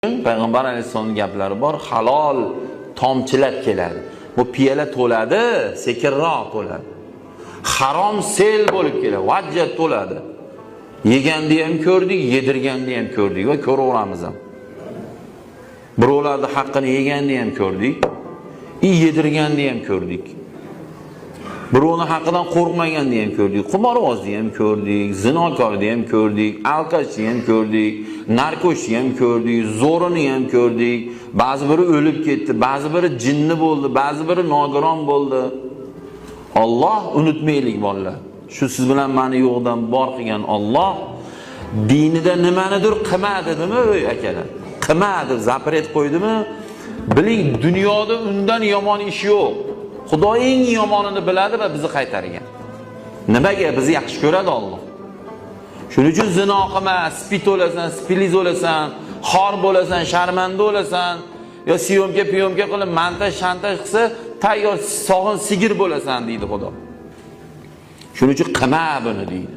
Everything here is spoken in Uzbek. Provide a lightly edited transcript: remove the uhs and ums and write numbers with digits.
Payg'ambar alayhisolamning gaplari bor, halol tomchilab keladi. Bu piyola to'ladi, sekinroq to'ladi. Harom sel bo'lib keladi, vajjat to'ladi. Yeganda ham ko'rdik, yedirganda ham ko'rdik va ko'raveramiz ham. Birovlarning haqqini yeganda ham ko'rdik, yedirganda ham ko'rdik. Birovning haqqidan qo'rqmaganda ham ko'rdik, qimorbozni ham ko'rdik, zinokorni ham ko'rdik, alqashni ham ko'rdik, narkoshni ham ko'rdik, zo'rini ham ko'rdik. Ba'zi biri o'lib ketdi, ba'zi biri jinni bo'ldi, ba'zi biri nogiron bo'ldi. Alloh unutmaylik bolalar. Shu siz bilan meni yo'qdan bor qilgan Alloh dinida nimanidir qilmadimi, ey akalar? Qilmadi, zapret qo'ydimi? Biling, dunyoda undan yomon ish yo'q. Xudo eng yomonini biladi va bizni qaytargan. Nimaga bizni yaxshi ko'radi Alloh? Shuning uchun zino qilma, spit o'lasan, spiliz o'lasan, xor bo'lasan, sharmanda o'lasan, yo siyomka qilib montaj qilsa, tayyor sog'in sigir bo'lasan deydi Xudo. Shuning uchun qilma buni deydi.